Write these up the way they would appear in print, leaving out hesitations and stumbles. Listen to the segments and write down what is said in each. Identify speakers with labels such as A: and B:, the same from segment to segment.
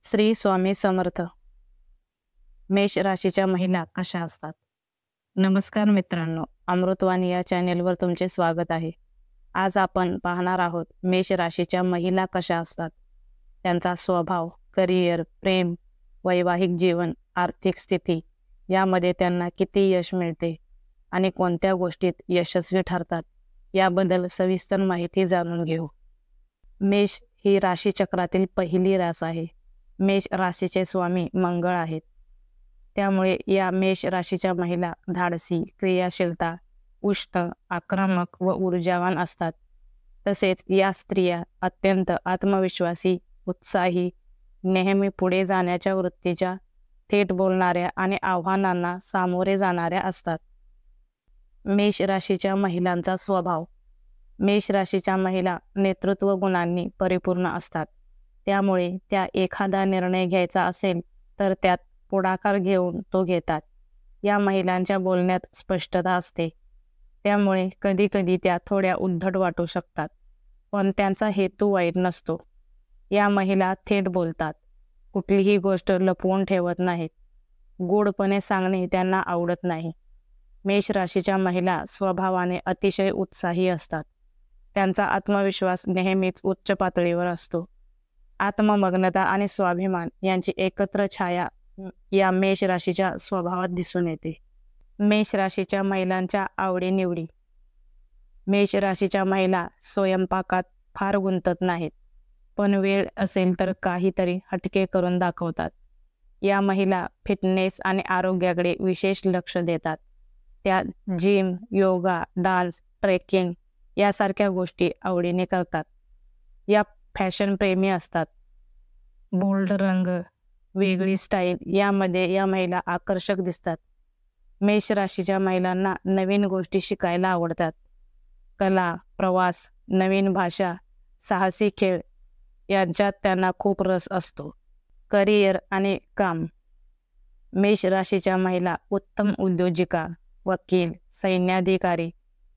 A: श्री स्वामी समर्थ. मेष राशीच्या महिला कशा असतात? नमस्कार मित्रांनो, अमृतवाणी या चॅनेलवर तुमचे स्वागत आहे. आज आपण पाहणार आहोत मेष राशीच्या महिला कशा असतात, त्यांचा स्वभाव, करिअर, प्रेम, वैवाहिक जीवन, आर्थिक स्थिती यामध्ये त्यांना किती यश मिळते आणि कोणत्या गोष्टीत यशस्वी ठरतात याबद्दल सविस्तर माहिती जाणून घेऊ. मेष ही राशीचक्रातील पहिली रास आहे. मेष राशीचे स्वामी मंगळ आहेत. त्यामुळे या मेष राशीच्या महिला धाडसी, क्रियाशीलता, उष्ण, आक्रमक व ऊर्जावान असतात. तसेच या स्त्रिया अत्यंत आत्मविश्वासी, उत्साही, नेहमी पुढे जाण्याच्या वृत्तीच्या, थेट बोलणाऱ्या आणि आव्हानांना सामोरे जाणाऱ्या असतात. मेष राशीच्या महिलांचा स्वभाव. मेष राशीच्या महिला नेतृत्व गुणांनी परिपूर्ण असतात. त्यामुळे त्या एखादा निर्णय घ्यायचा असेल तर त्यात पुढाकार घेऊन तो घेतात. या महिलांच्या बोलण्यात स्पष्टता असते. त्यामुळे कधीकधी त्या थोड्या उद्धट वाटू शकतात, पण त्यांचा हेतू वाईट नसतो. या महिला थेट बोलतात, कुठलीही गोष्ट लपवून ठेवत नाहीत. गोडपणे सांगणे त्यांना आवडत नाही. मेष राशीच्या महिला स्वभावाने अतिशय उत्साही असतात. त्यांचा आत्मविश्वास नेहमीच उच्च पातळीवर असतो. आत्ममग्नता आणि स्वाभिमान यांची एकत्र छाया या मेष राशीच्या स्वभावात दिसून येते. मेष राशीच्या महिलांच्या आवडीनिवडी. मेष राशीच्या महिला स्वयंपाकात फार गुंतत नाहीत, पण वेळ असेल तर काहीतरी हटके करून दाखवतात. या महिला फिटनेस आणि आरोग्याकडे विशेष लक्ष देतात. त्या जिम, योगा, डान्स, ट्रेकिंग यासारख्या गोष्टी आवडीने करतात. या फॅशन प्रेमी असतात. बोल्ड रंग, वेगळी स्टाईल यामध्ये या महिला आकर्षक दिसतात. मेष राशीच्या महिलांना नवीन गोष्टी शिकायला आवडतात. कला, प्रवास, नवीन भाषा, साहसी खेळ यांच्यात त्यांना खूप रस असतो. करिअर आणि काम. मेष राशीच्या महिला उत्तम उद्योजिका, वकील, सैन्याधिकारी,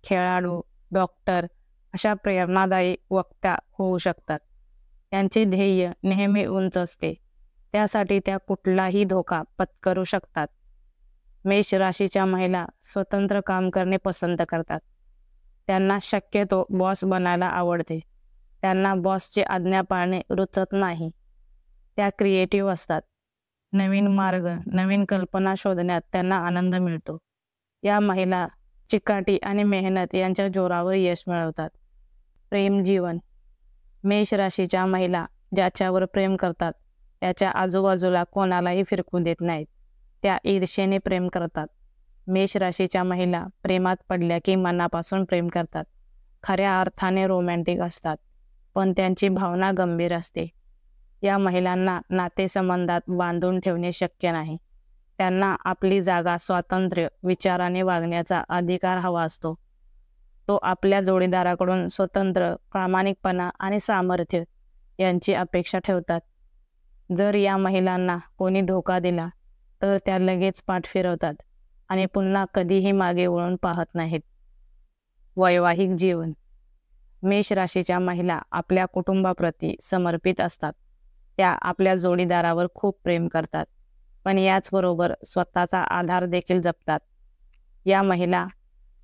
A: खेळाडू, डॉक्टर अशा प्रेरणादायी वक्त्या होऊ शकतात. त्यांचे ध्येय नेहमी उंच असते. त्यासाठी त्या कुठलाही धोका पत्करू शकतात. मेष राशीच्या महिला स्वतंत्र काम करणे पसंत करतात. त्यांना शक्यतो बॉस बनायला आवडते. त्यांना बॉसची आज्ञा पाळणे रुचत नाही. त्या क्रिएटिव्ह असतात. नवीन मार्ग, नवीन कल्पना शोधण्यात त्यांना आनंद मिळतो. या महिला चिकाटी आणि मेहनत यांच्या जोरावर यश मिळवतात. प्रेम जीवन. मेष राशीच्या महिला ज्याच्यावर प्रेम करतात त्याच्या आजूबाजूला कोणालाही फिरकू देत नाहीत. त्या ईर्षेने प्रेम करतात. मेष राशीच्या महिला प्रेमात पडल्या की मनापासून प्रेम करतात. खऱ्या अर्थाने रोमॅन्टिक असतात, पण त्यांची भावना गंभीर असते. या महिलांना नातेसंबंधात बांधून ठेवणे शक्य नाही. त्यांना आपली जागा, स्वातंत्र्य, विचाराने वागण्याचा अधिकार हवा असतो. तो आपल्या जोडीदाराकडून स्वतंत्र, प्रामाणिकपणा आणि सामर्थ्य यांची अपेक्षा ठेवतात. जर या महिलांना कोणी धोका दिला तर त्या लगेच पाठ फिरवतात आणि पुन्हा कधीही मागे वळून पाहत नाहीत. वैवाहिक जीवन. मेष राशीच्या महिला आपल्या कुटुंबाप्रती समर्पित असतात. त्या आपल्या जोडीदारावर खूप प्रेम करतात, पण याचबरोबर स्वतःचा आधार देखील जपतात. या महिला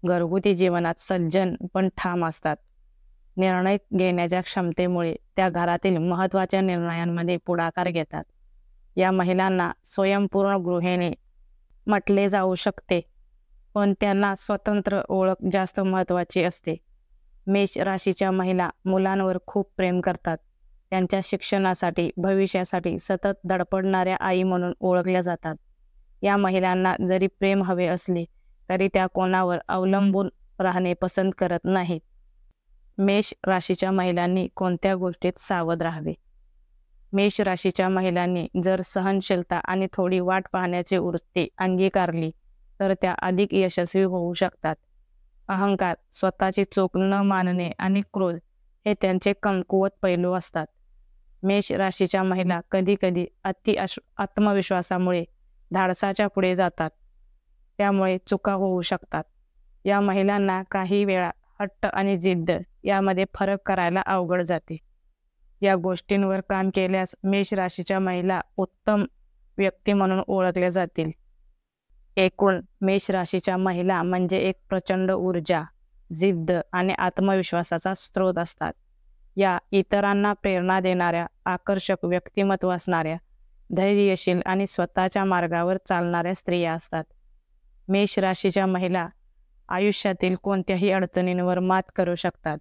A: घरगुती जीवनात सज्जन पण ठाम असतात. निर्णय घेण्याच्या क्षमतेमुळे त्या घरातील महत्त्वाच्या निर्णयांमध्ये पुढाकार घेतात. या महिलांना स्वयंपूर्ण गृहिणी म्हटले जाऊ शकते, पण त्यांना स्वतंत्र ओळख जास्त महत्त्वाची असते. मेष राशीच्या महिला मुलांवर खूप प्रेम करतात. त्यांच्या शिक्षणासाठी, भविष्यासाठी सतत धडपडणाऱ्या आई म्हणून ओळखल्या जातात. या महिलांना जरी प्रेम हवे असले तरी त्या कोणावर अवलंबून राहणे पसंत करत नाहीत. मेष राशीच्या महिलांनी कोणत्या गोष्टीत सावध राहावे? मेष राशीच्या महिलांनी जर सहनशीलता आणि थोडी वाट पाहण्याची वृत्ती अंगीकारली तर त्या अधिक यशस्वी होऊ शकतात. अहंकार, स्वतःची चूक न मानणे आणि क्रोध हे त्यांचे कमकुवत पैलू असतात. मेष राशीच्या महिला कधीकधी आत्मविश्वासामुळे धाडसाच्या पुढे जातात. त्यामुळे चुका होऊ शकतात. या महिलांना काही वेळा हट्ट आणि जिद्द यामध्ये फरक करायला अवघड जाते. या गोष्टींवर काम केल्यास मेष राशीच्या महिला उत्तम व्यक्ती म्हणून ओळखल्या जातील. एकूण मेष राशीच्या महिला म्हणजे एक प्रचंड ऊर्जा, जिद्द आणि आत्मविश्वासाचा स्रोत असतात. या इतरांना प्रेरणा देणाऱ्या, आकर्षक व्यक्तिमत्व असणाऱ्या, धैर्यशील आणि स्वतःच्या मार्गावर चालणाऱ्या स्त्रिया असतात. मेष राशीच्या महिला आयुष्यातील कोणत्याही अडचणींवर मात करू शकतात.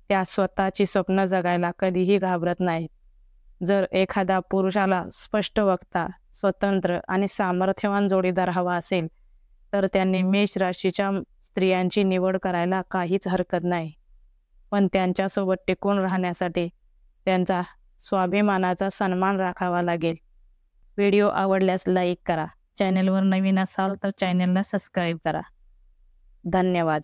A: त्या स्वतःची स्वप्न जगायला कधीही घाबरत नाहीत. जर एखादा पुरुषाला स्पष्ट वक्ता, स्वतंत्र आणि सामर्थ्यवान जोडीदार हवा असेल तर त्यांनी मेष राशीच्या स्त्रियांची निवड करायला काहीच हरकत नाही. पण त्यांच्यासोबत टिकून राहण्यासाठी त्यांचा स्वाभिमानाचा सन्मान राखावा लागेल. व्हिडिओ आवडल्यास लाईक करा. चॅनलवर नवीन असाल तर चॅनलला सबस्क्राईब करा. धन्यवाद.